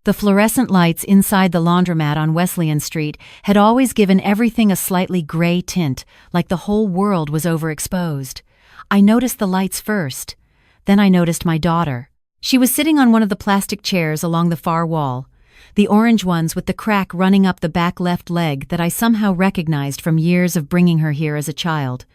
The fluorescent lights inside the laundromat on Wesleyan Street had always given everything a slightly gray tint, like the whole world was overexposed. I noticed the lights first. Then I noticed my daughter. She was sitting on one of the plastic chairs along the far wall, the orange ones with the crack running up the back left leg that I somehow recognized from years of bringing her here as a child.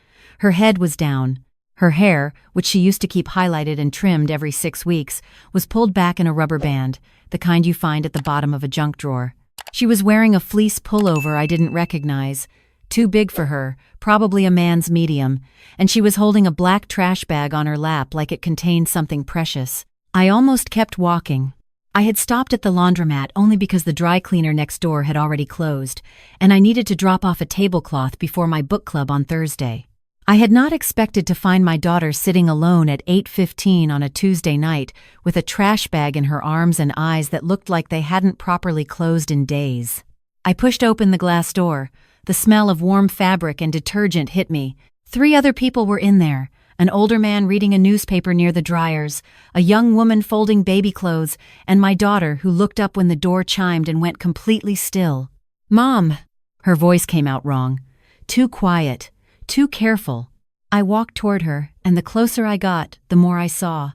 Her head was down. Her hair, which she used to keep highlighted and trimmed every 6 weeks, was pulled back in a rubber band, the kind you find at the bottom of a junk drawer. She was wearing a fleece pullover I didn't recognize, too big for her, probably a man's medium, and she was holding a black trash bag on her lap like it contained something precious. I almost kept walking. I had stopped at the laundromat only because the dry cleaner next door had already closed, and I needed to drop off a tablecloth before my book club on Thursday. I had not expected to find my daughter sitting alone at 8:15 on a Tuesday night with a trash bag in her arms and eyes that looked like they hadn't properly closed in days. I pushed open the glass door. The smell of warm fabric and detergent hit me. 3 other people were in there, an older man reading a newspaper near the dryers, a young woman folding baby clothes, and my daughter who looked up when the door chimed and went completely still. "Mom!" Her voice came out wrong. Too quiet. Too careful. I walked toward her, and the closer I got, the more I saw.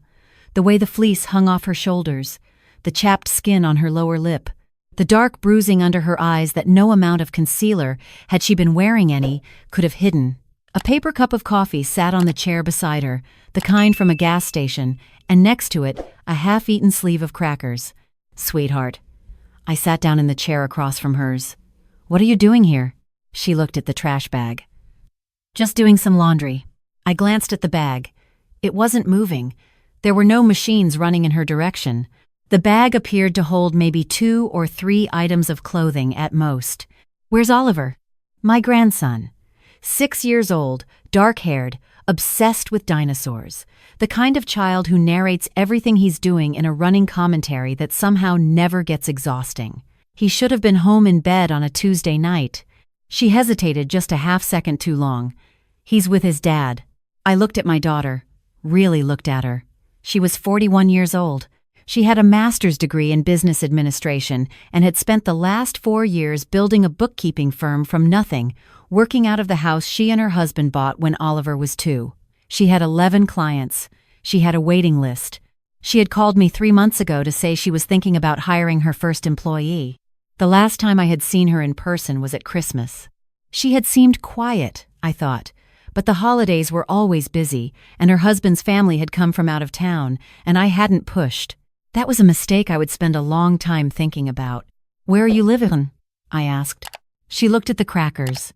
The way the fleece hung off her shoulders, the chapped skin on her lower lip, the dark bruising under her eyes that no amount of concealer, had she been wearing any, could have hidden. A paper cup of coffee sat on the chair beside her, the kind from a gas station, and next to it, a half-eaten sleeve of crackers. "Sweetheart." I sat down in the chair across from hers. "What are you doing here?" She looked at the trash bag. "Just doing some laundry." I glanced at the bag. It wasn't moving. There were no machines running in her direction. The bag appeared to hold maybe 2 or 3 items of clothing at most. "Where's Oliver?" "My grandson. 6 years old, dark-haired, obsessed with dinosaurs. The kind of child who narrates everything he's doing in a running commentary that somehow never gets exhausting. He should have been home in bed on a Tuesday night." She hesitated just a half-second too long. "He's with his dad." I looked at my daughter, really looked at her. She was 41 years old. She had a master's degree in business administration and had spent the last 4 years building a bookkeeping firm from nothing, working out of the house she and her husband bought when Oliver was 2. She had 11 clients. She had a waiting list. She had called me 3 months ago to say she was thinking about hiring her first employee. The last time I had seen her in person was at Christmas. She had seemed quiet, I thought, but the holidays were always busy, and her husband's family had come from out of town, and I hadn't pushed. That was a mistake I would spend a long time thinking about. "Where are you living?" I asked. She looked at the crackers.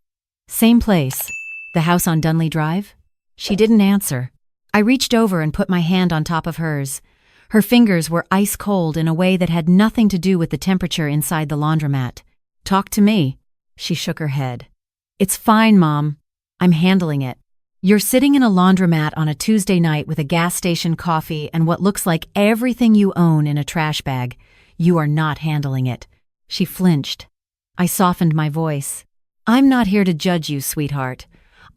"Same place. The house on Dunley Drive?" She didn't answer. I reached over and put my hand on top of hers. Her fingers were ice cold in a way that had nothing to do with the temperature inside the laundromat. "Talk to me." She shook her head. "It's fine, Mom. I'm handling it. You're sitting in a laundromat on a Tuesday night with a gas station coffee and what looks like everything you own in a trash bag. You are not handling it." She flinched. I softened my voice. "I'm not here to judge you, sweetheart.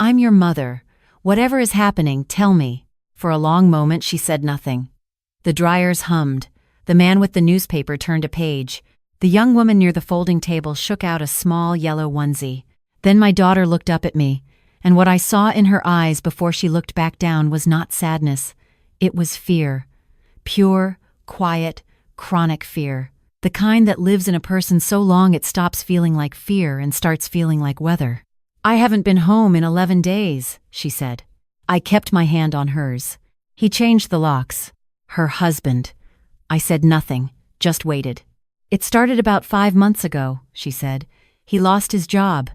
I'm your mother. Whatever is happening, tell me." For a long moment she said nothing. The dryers hummed. The man with the newspaper turned a page. The young woman near the folding table shook out a small yellow onesie. Then my daughter looked up at me, and what I saw in her eyes before she looked back down was not sadness. It was fear. Pure, quiet, chronic fear. The kind that lives in a person so long it stops feeling like fear and starts feeling like weather. "I haven't been home in 11 days, she said. I kept my hand on hers. He changed the locks. Her husband. I said nothing, just waited. "It started about 5 months ago," she said. "He lost his job.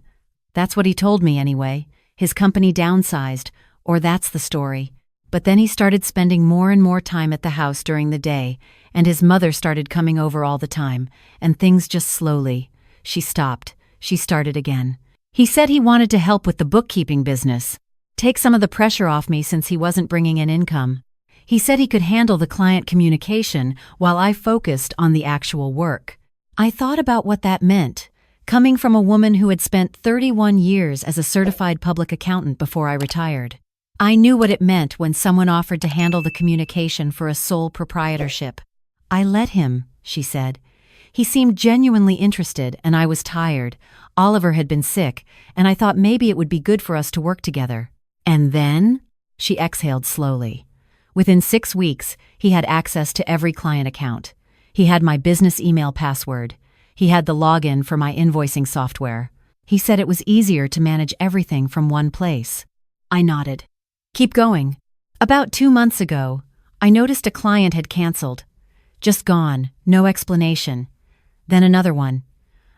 That's what he told me anyway. His company downsized, or that's the story. But then he started spending more and more time at the house during the day, and his mother started coming over all the time, and things just slowly." She stopped. She started again. "He said he wanted to help with the bookkeeping business, take some of the pressure off me since he wasn't bringing in income. He said he could handle the client communication while I focused on the actual work." I thought about what that meant, coming from a woman who had spent 31 years as a certified public accountant before I retired. I knew what it meant when someone offered to handle the communication for a sole proprietorship. "I let him," she said. He seemed genuinely interested, and I was tired. Oliver had been sick, and I thought maybe it would be good for us to work together. And then? She exhaled slowly. Within 6 weeks, he had access to every client account. He had my business email password. He had the login for my invoicing software. He said it was easier to manage everything from one place. I nodded. Keep going. About 2 months ago, I noticed a client had canceled. Just gone, no explanation. Then another one.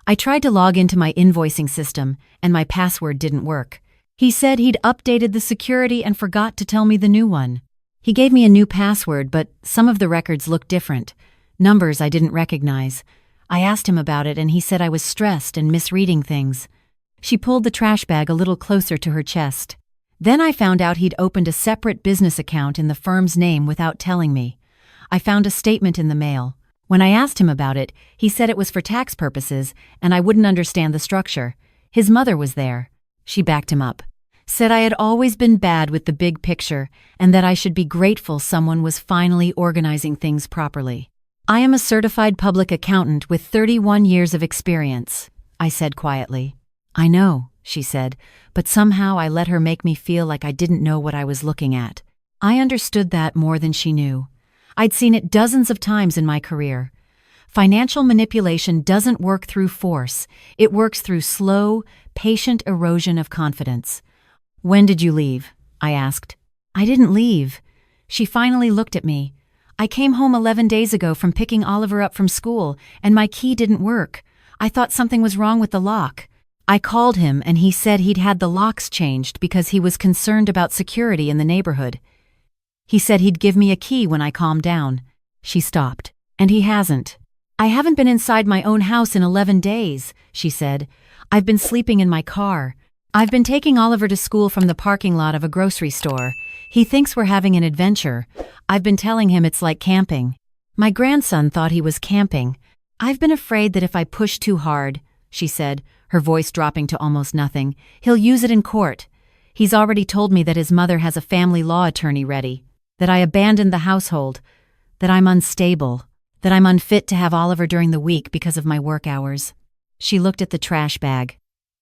I tried to log into my invoicing system, and my password didn't work. He said he'd updated the security and forgot to tell me the new one. He gave me a new password, but some of the records looked different. Numbers I didn't recognize. I asked him about it, and he said I was stressed and misreading things. She pulled the trash bag a little closer to her chest. Then I found out he'd opened a separate business account in the firm's name without telling me. I found a statement in the mail. When I asked him about it, he said it was for tax purposes and I wouldn't understand the structure. His mother was there. She backed him up. Said I had always been bad with the big picture and that I should be grateful someone was finally organizing things properly. I am a certified public accountant with 31 years of experience, I said quietly. I know, she said, but somehow I let her make me feel like I didn't know what I was looking at. I understood that more than she knew. I'd seen it dozens of times in my career. Financial manipulation doesn't work through force. It works through slow, patient erosion of confidence. When did you leave? I asked. I didn't leave. She finally looked at me. I came home 11 days ago from picking Oliver up from school, and my key didn't work. I thought something was wrong with the lock. I called him, and he said he'd had the locks changed because he was concerned about security in the neighborhood. He said he'd give me a key when I calmed down. She stopped. And he hasn't. I haven't been inside my own house in 11 days, she said. I've been sleeping in my car. I've been taking Oliver to school from the parking lot of a grocery store. He thinks we're having an adventure. I've been telling him it's like camping. My grandson thought he was camping. I've been afraid that if I push too hard, she said, her voice dropping to almost nothing, he'll use it in court. He's already told me that his mother has a family law attorney ready, that I abandoned the household, that I'm unstable, that I'm unfit to have Oliver during the week because of my work hours. She looked at the trash bag.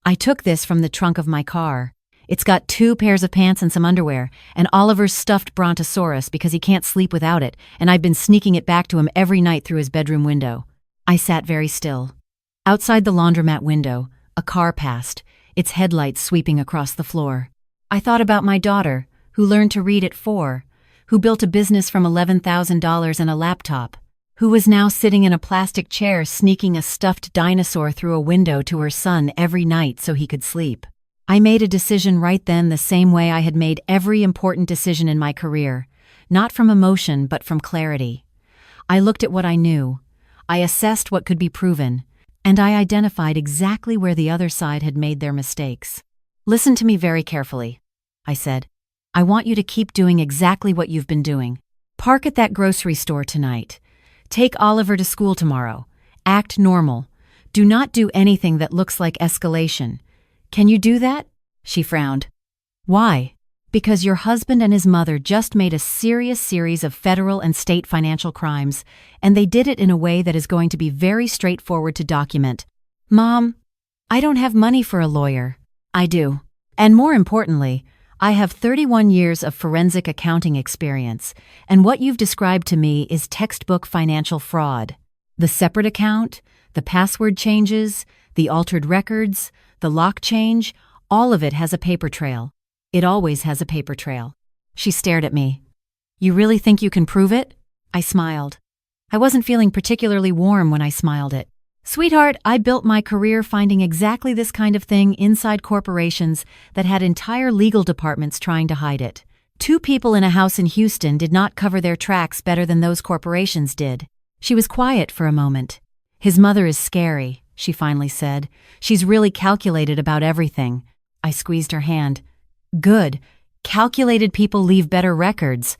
I took this from the trunk of my car. It's got 2 pairs of pants and some underwear, and Oliver's stuffed brontosaurus because he can't sleep without it, and I've been sneaking it back to him every night through his bedroom window. I sat very still. Outside the laundromat window, a car passed, its headlights sweeping across the floor. I thought about my daughter, who learned to read at 4, who built a business from $11,000 and a laptop, who was now sitting in a plastic chair sneaking a stuffed dinosaur through a window to her son every night so he could sleep. I made a decision right then the same way I had made every important decision in my career, not from emotion but from clarity. I looked at what I knew. I assessed what could be proven, and I identified exactly where the other side had made their mistakes. Listen to me very carefully, I said. I want you to keep doing exactly what you've been doing. Park at that grocery store tonight. Take Oliver to school tomorrow. Act normal. Do not do anything that looks like escalation. Can you do that? She frowned. Why? Because your husband and his mother just made a serious series of federal and state financial crimes, and they did it in a way that is going to be very straightforward to document. Mom, I don't have money for a lawyer. I do. And more importantly, I have 31 years of forensic accounting experience, and what you've described to me is textbook financial fraud. The separate account, the password changes, the altered records, the lock change, all of it has a paper trail. It always has a paper trail. She stared at me. You really think you can prove it? I smiled. I wasn't feeling particularly warm when I smiled it. Sweetheart, I built my career finding exactly this kind of thing inside corporations that had entire legal departments trying to hide it. 2 people in a house in Houston did not cover their tracks better than those corporations did. She was quiet for a moment. His mother is scary, she finally said. She's really calculated about everything. I squeezed her hand. Good. Calculated people leave better records.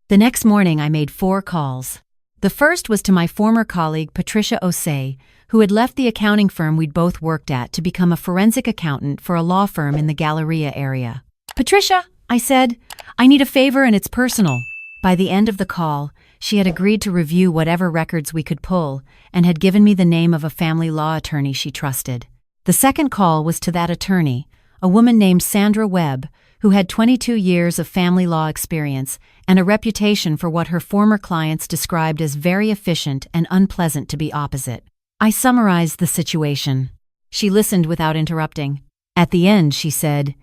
The next morning I made 4 calls. The first was to my former colleague Patricia Osei, who had left the accounting firm we'd both worked at to become a forensic accountant for a law firm in the Galleria area. Patricia, I said, I need a favor and it's personal. By the end of the call, She had agreed to review whatever records we could pull and had given me the name of a family law attorney she trusted. The second call was to that attorney, a woman named Sandra Webb, who had 22 years of family law experience and a reputation for what her former clients described as very efficient and unpleasant to be opposite. I summarized the situation. She listened without interrupting. At the end, she said,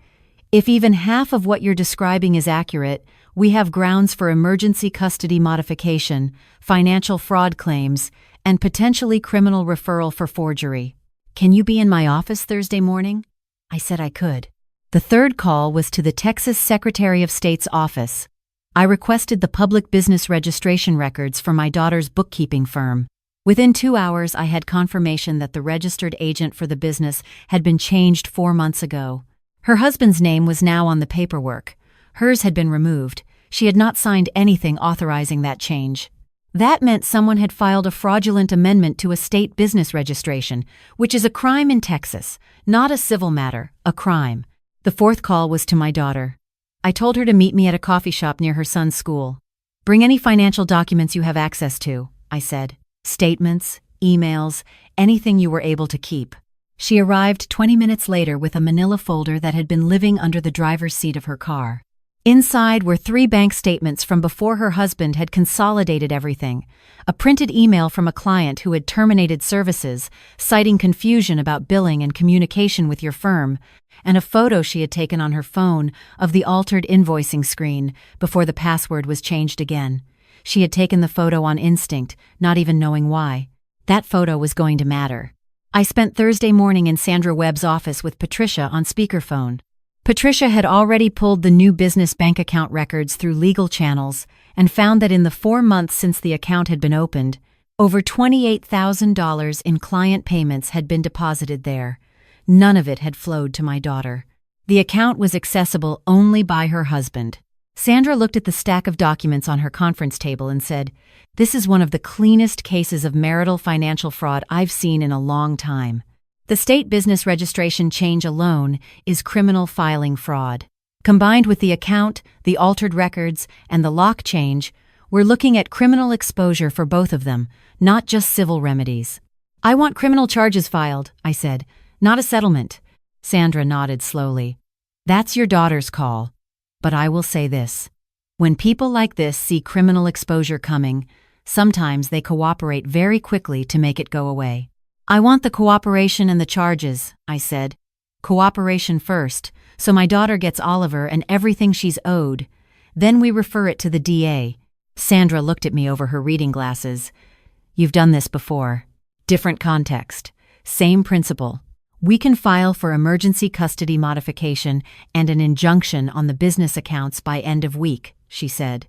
"If even half of what you're describing is accurate, we have grounds for emergency custody modification, financial fraud claims, and potentially criminal referral for forgery. Can you be in my office Thursday morning?" I said I could. The third call was to the Texas Secretary of State's office. I requested the public business registration records for my daughter's bookkeeping firm. Within 2 hours, I had confirmation that the registered agent for the business had been changed 4 months ago. Her husband's name was now on the paperwork. Hers had been removed. She had not signed anything authorizing that change. That meant someone had filed a fraudulent amendment to a state business registration, which is a crime in Texas, not a civil matter, a crime. The fourth call was to my daughter. I told her to meet me at a coffee shop near her son's school. "Bring any financial documents you have access to," I said. "Statements, emails, anything you were able to keep." She arrived 20 minutes later with a manila folder that had been living under the driver's seat of her car. Inside were 3 bank statements from before her husband had consolidated everything, a printed email from a client who had terminated services, citing confusion about billing and communication with your firm, and a photo she had taken on her phone of the altered invoicing screen before the password was changed again. She had taken the photo on instinct, not even knowing why. That photo was going to matter. I spent Thursday morning in Sandra Webb's office with Patricia on speakerphone. Patricia had already pulled the new business bank account records through legal channels and found that in the 4 months since the account had been opened, over $28,000 in client payments had been deposited there. None of it had flowed to my daughter. The account was accessible only by her husband. Sandra looked at the stack of documents on her conference table and said, "This is one of the cleanest cases of marital financial fraud I've seen in a long time. The state business registration change alone is criminal filing fraud. Combined with the account, the altered records, and the lock change, we're looking at criminal exposure for both of them, not just civil remedies." "I want criminal charges filed," I said, "not a settlement." Sandra nodded slowly. "That's your daughter's call. But I will say this. When people like this see criminal exposure coming, sometimes they cooperate very quickly to make it go away." "I want the cooperation and the charges," I said. "Cooperation first, so my daughter gets Oliver and everything she's owed. Then we refer it to the DA. Sandra looked at me over her reading glasses. "You've done this before. Different context. Same principle. We can file for emergency custody modification and an injunction on the business accounts by end of week," she said.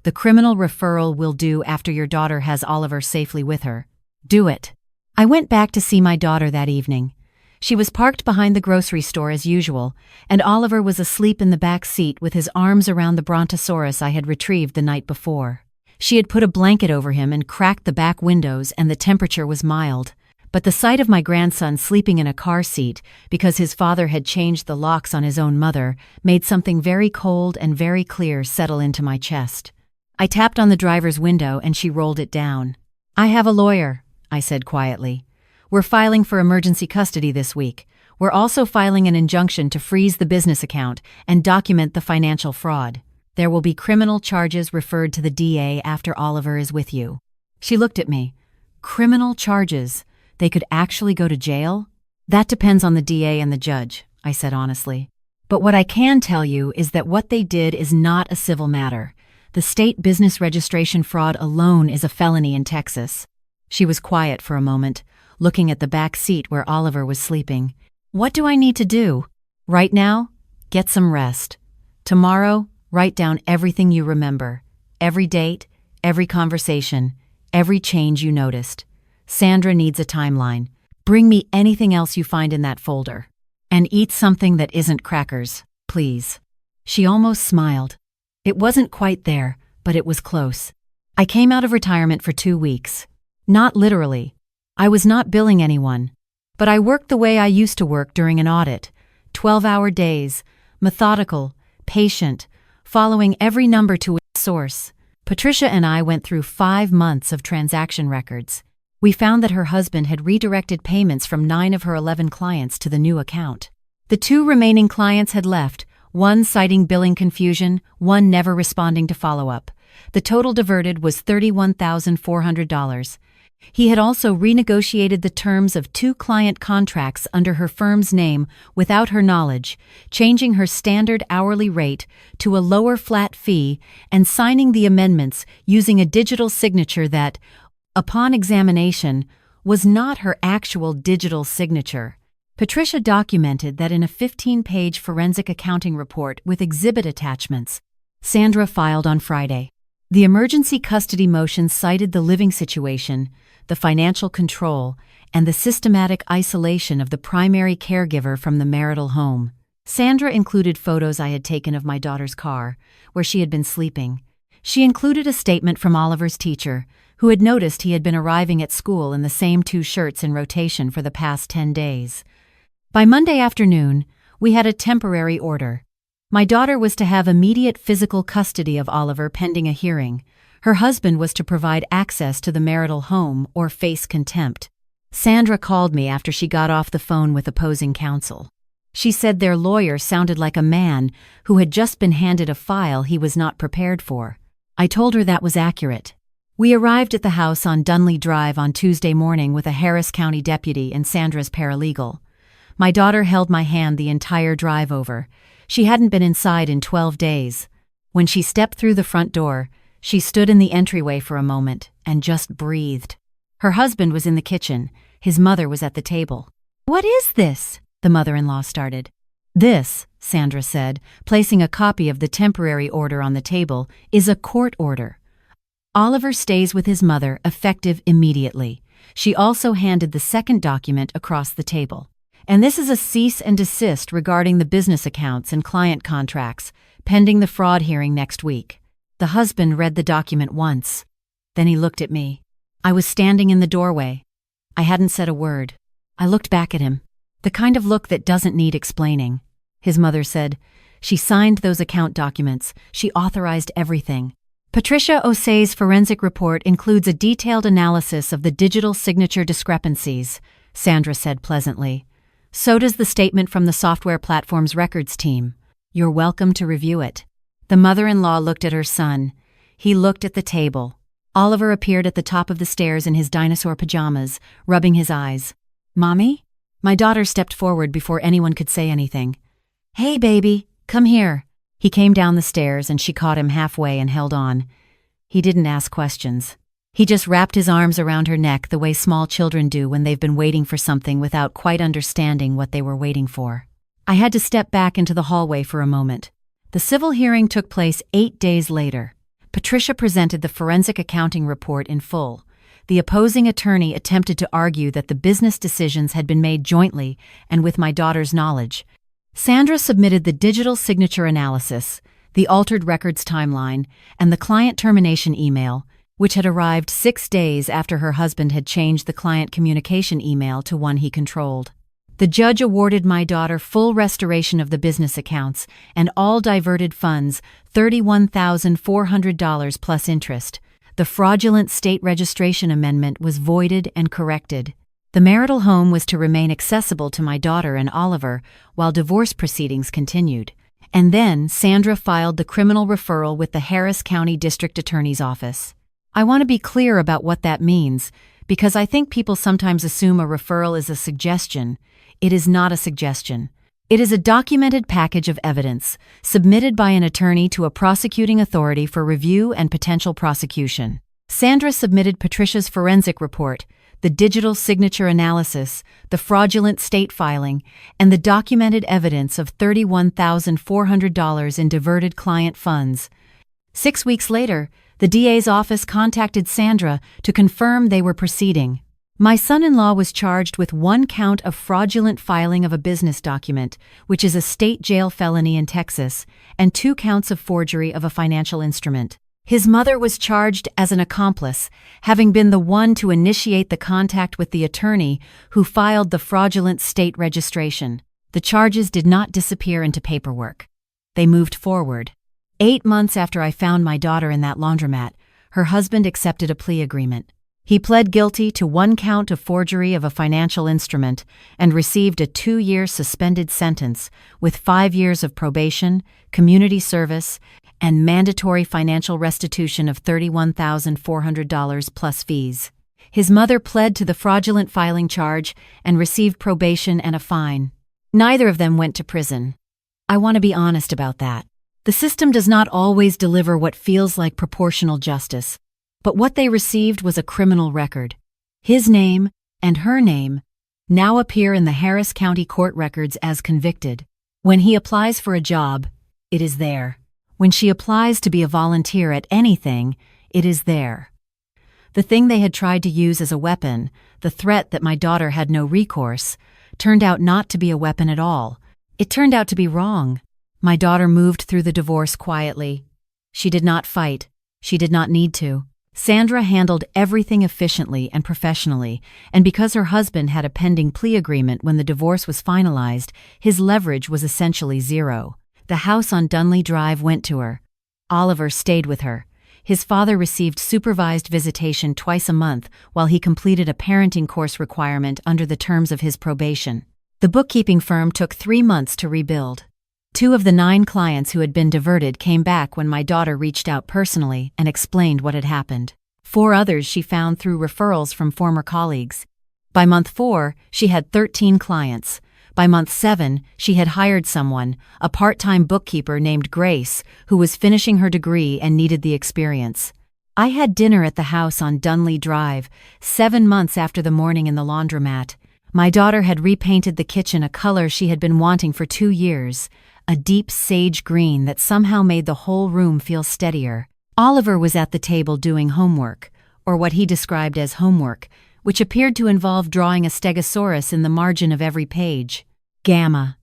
"The criminal referral will do after your daughter has Oliver safely with her. Do it." I went back to see my daughter that evening. She was parked behind the grocery store as usual, and Oliver was asleep in the back seat with his arms around the brontosaurus I had retrieved the night before. She had put a blanket over him and cracked the back windows, and the temperature was mild. But the sight of my grandson sleeping in a car seat because his father had changed the locks on his own mother made something very cold and very clear settle into my chest. I tapped on the driver's window and she rolled it down. "I have a lawyer," I said quietly. "We're filing for emergency custody this week. We're also filing an injunction to freeze the business account and document the financial fraud. There will be criminal charges referred to the DA after Oliver is with you." She looked at me. "Criminal charges? They could actually go to jail?" "That depends on the DA and the judge," I said honestly. "But what I can tell you is that what they did is not a civil matter. The state business registration fraud alone is a felony in Texas." She was quiet for a moment, looking at the back seat where Oliver was sleeping. "What do I need to do? Right now, get some rest. Tomorrow, write down everything you remember. Every date, every conversation, every change you noticed. Sandra needs a timeline. Bring me anything else you find in that folder. And eat something that isn't crackers, please." She almost smiled. It wasn't quite there, but it was close. I came out of retirement for 2 weeks. Not literally. I was not billing anyone. But I worked the way I used to work during an audit. 12-hour days, methodical, patient, following every number to its source. Patricia and I went through 5 months of transaction records. We found that her husband had redirected payments from 9 of her 11 clients to the new account. The 2 remaining clients had left, one citing billing confusion, one never responding to follow-up. The total diverted was $31,400. He had also renegotiated the terms of 2 client contracts under her firm's name without her knowledge, changing her standard hourly rate to a lower flat fee and signing the amendments using a digital signature that, upon examination, was not her actual digital signature. Patricia documented that in a 15-page forensic accounting report with exhibit attachments. Sandra filed on Friday. The emergency custody motion cited the living situation, the financial control, and the systematic isolation of the primary caregiver from the marital home. Sandra included photos I had taken of my daughter's car, where she had been sleeping. She included a statement from Oliver's teacher, who had noticed he had been arriving at school in the same 2 shirts in rotation for the past 10 days. By Monday afternoon, we had a temporary order. My daughter was to have immediate physical custody of Oliver pending a hearing. Her husband was to provide access to the marital home or face contempt. Sandra called me after she got off the phone with opposing counsel. She said their lawyer sounded like a man who had just been handed a file he was not prepared for. I told her that was accurate. We arrived at the house on Dunley Drive on Tuesday morning with a Harris County deputy and Sandra's paralegal. My daughter held my hand the entire drive over. She hadn't been inside in 12 days. When she stepped through the front door, she stood in the entryway for a moment and just breathed. Her husband was in the kitchen. His mother was at the table. "What is this?" the mother-in-law started. "This," Sandra said, placing a copy of the temporary order on the table, "is a court order. Oliver stays with his mother, effective immediately." She also handed the second document across the table. "And this is a cease and desist regarding the business accounts and client contracts, pending the fraud hearing next week." The husband read the document once. Then he looked at me. I was standing in the doorway. I hadn't said a word. I looked back at him. The kind of look that doesn't need explaining. His mother said, "She signed those account documents. She authorized everything." Patricia Osei's forensic report includes a detailed analysis of the digital signature discrepancies, Sandra said pleasantly. "So does the statement from the software platform's records team. You're welcome to review it." The mother-in-law looked at her son. He looked at the table. Oliver appeared at the top of the stairs in his dinosaur pajamas, rubbing his eyes. "Mommy?" My daughter stepped forward before anyone could say anything. "Hey, baby, come here." He came down the stairs and she caught him halfway and held on. He didn't ask questions. He just wrapped his arms around her neck the way small children do when they've been waiting for something without quite understanding what they were waiting for. I had to step back into the hallway for a moment. The civil hearing took place 8 days later. Patricia presented the forensic accounting report in full. The opposing attorney attempted to argue that the business decisions had been made jointly and with my daughter's knowledge. Sandra submitted the digital signature analysis, the altered records timeline, and the client termination email, which had arrived 6 days after her husband had changed the client communication email to one he controlled. The judge awarded my daughter full restoration of the business accounts and all diverted funds, $31,400 plus interest. The fraudulent state registration amendment was voided and corrected. The marital home was to remain accessible to my daughter and Oliver while divorce proceedings continued. And then Sandra filed the criminal referral with the Harris County District Attorney's Office. I want to be clear about what that means, because I think people sometimes assume a referral is a suggestion. It is not a suggestion. It is a documented package of evidence, submitted by an attorney to a prosecuting authority for review and potential prosecution. Sandra submitted Patricia's forensic report, the digital signature analysis, the fraudulent state filing, and the documented evidence of $31,400 in diverted client funds. 6 weeks later, the DA's office contacted Sandra to confirm they were proceeding. My son-in-law was charged with 1 count of fraudulent filing of a business document, which is a state jail felony in Texas, and 2 counts of forgery of a financial instrument. His mother was charged as an accomplice, having been the one to initiate the contact with the attorney who filed the fraudulent state registration. The charges did not disappear into paperwork. They moved forward. 8 months after I found my daughter in that laundromat, her husband accepted a plea agreement. He pled guilty to 1 count of forgery of a financial instrument and received a 2-year suspended sentence with 5 years of probation, community service, and mandatory financial restitution of $31,400 plus fees. His mother pled to the fraudulent filing charge and received probation and a fine. Neither of them went to prison. I want to be honest about that. The system does not always deliver what feels like proportional justice, but what they received was a criminal record. His name and her name now appear in the Harris County court records as convicted. When he applies for a job, it is there. When she applies to be a volunteer at anything, it is there. The thing they had tried to use as a weapon, the threat that my daughter had no recourse, turned out not to be a weapon at all. It turned out to be wrong. My daughter moved through the divorce quietly. She did not fight. She did not need to. Sandra handled everything efficiently and professionally, and because her husband had a pending plea agreement when the divorce was finalized, his leverage was essentially zero. The house on Dunley Drive went to her. Oliver stayed with her. His father received supervised visitation twice a month while he completed a parenting course requirement under the terms of his probation. The bookkeeping firm took 3 months to rebuild. 2 of the 9 clients who had been diverted came back when my daughter reached out personally and explained what had happened. 4 others she found through referrals from former colleagues. By month 4, she had 13 clients. By month 7, she had hired someone, a part-time bookkeeper named Grace, who was finishing her degree and needed the experience. I had dinner at the house on Dunley Drive, 7 months after the morning in the laundromat. My daughter had repainted the kitchen a color she had been wanting for 2 years, a deep sage green that somehow made the whole room feel steadier. Oliver was at the table doing homework, or what he described as homework, which appeared to involve drawing a stegosaurus in the margin of every page. Gamma.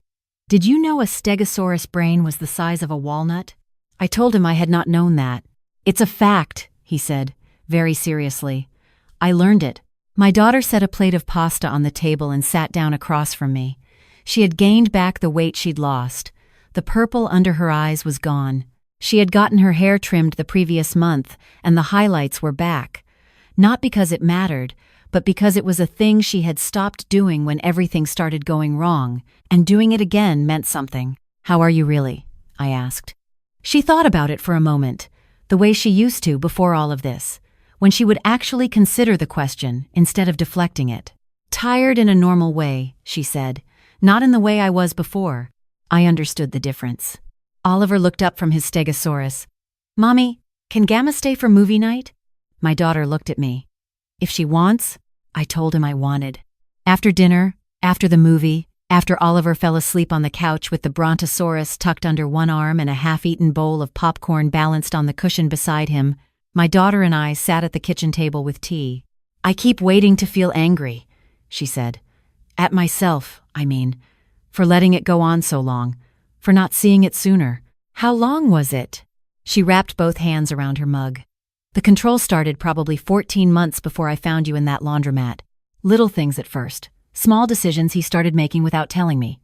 Did you know a stegosaurus brain was the size of a walnut? I told him I had not known that. It's a fact, he said, very seriously. I learned it. My daughter set a plate of pasta on the table and sat down across from me. She had gained back the weight she'd lost. The purple under her eyes was gone. She had gotten her hair trimmed the previous month, and the highlights were back. Not because it mattered, but because it was a thing she had stopped doing when everything started going wrong, and doing it again meant something. How are you really? I asked. She thought about it for a moment, the way she used to before all of this, when she would actually consider the question instead of deflecting it. Tired in a normal way, she said, not in the way I was before. I understood the difference. Oliver looked up from his stegosaurus. Mommy, can Gamma stay for movie night? My daughter looked at me. If she wants, I told him I wanted. After dinner, after the movie, after Oliver fell asleep on the couch with the brontosaurus tucked under one arm and a half-eaten bowl of popcorn balanced on the cushion beside him, my daughter and I sat at the kitchen table with tea. I keep waiting to feel angry, she said. At myself, I mean, for letting it go on so long, for not seeing it sooner. How long was it? She wrapped both hands around her mug. The control started probably 14 months before I found you in that laundromat. Little things at first. Small decisions he started making without telling me.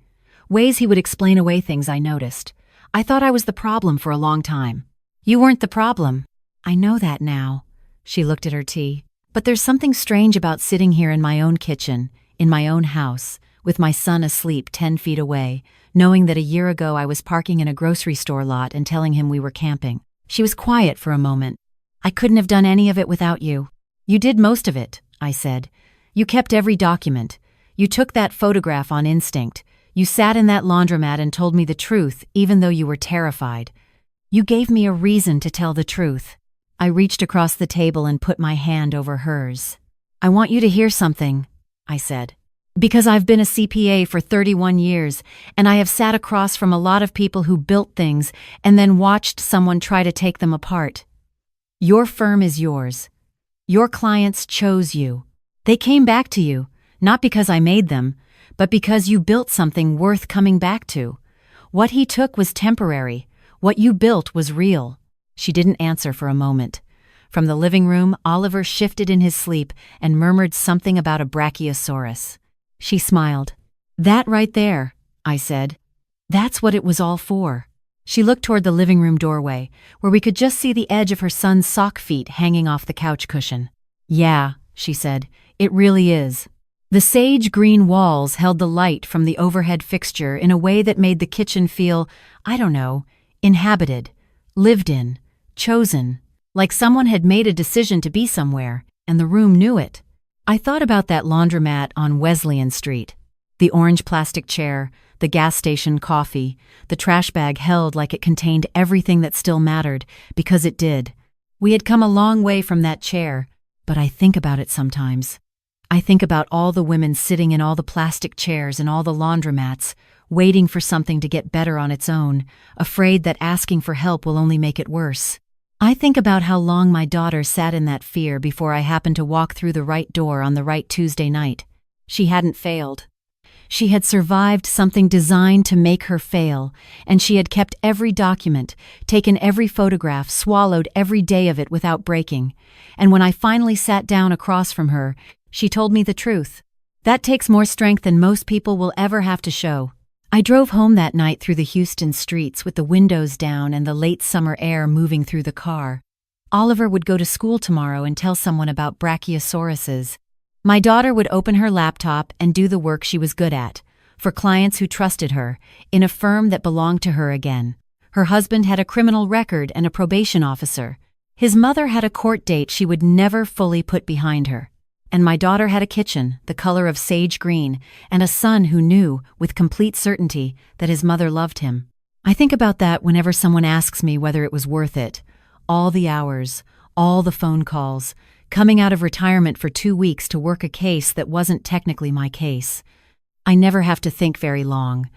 Ways he would explain away things I noticed. I thought I was the problem for a long time. You weren't the problem. I know that now. She looked at her tea. But there's something strange about sitting here in my own kitchen, in my own house, with my son asleep 10 feet away, knowing that a year ago I was parking in a grocery store lot and telling him we were camping. She was quiet for a moment. I couldn't have done any of it without you. You did most of it, I said. You kept every document. You took that photograph on instinct. You sat in that laundromat and told me the truth, even though you were terrified. You gave me a reason to tell the truth. I reached across the table and put my hand over hers. I want you to hear something, I said. Because I've been a CPA for 31 years, and I have sat across from a lot of people who built things and then watched someone try to take them apart. Your firm is yours. Your clients chose you. They came back to you, not because I made them, but because you built something worth coming back to. What he took was temporary. What you built was real. She didn't answer for a moment. From the living room, Oliver shifted in his sleep and murmured something about a brachiosaurus. She smiled. That right there, I said. That's what it was all for. She looked toward the living room doorway, where we could just see the edge of her son's sock feet hanging off the couch cushion. "Yeah," she said, "it really is." The sage green walls held the light from the overhead fixture in a way that made the kitchen feel, I don't know, inhabited, lived in, chosen, like someone had made a decision to be somewhere, and the room knew it. I thought about that laundromat on Wesleyan Street. The orange plastic chair, the gas station coffee, the trash bag held like it contained everything that still mattered, because it did. We had come a long way from that chair, but I think about it sometimes. I think about all the women sitting in all the plastic chairs and all the laundromats, waiting for something to get better on its own, afraid that asking for help will only make it worse. I think about how long my daughter sat in that fear before I happened to walk through the right door on the right Tuesday night. She hadn't failed. She had survived something designed to make her fail, and she had kept every document, taken every photograph, swallowed every day of it without breaking. And when I finally sat down across from her, she told me the truth. That takes more strength than most people will ever have to show. I drove home that night through the Houston streets with the windows down and the late summer air moving through the car. Oliver would go to school tomorrow and tell someone about brachiosauruses. My daughter would open her laptop and do the work she was good at, for clients who trusted her, in a firm that belonged to her again. Her husband had a criminal record and a probation officer. His mother had a court date she would never fully put behind her. And my daughter had a kitchen, the color of sage green, and a son who knew, with complete certainty, that his mother loved him. I think about that whenever someone asks me whether it was worth it. All the hours, all the phone calls, coming out of retirement for 2 weeks to work a case that wasn't technically my case. I never have to think very long.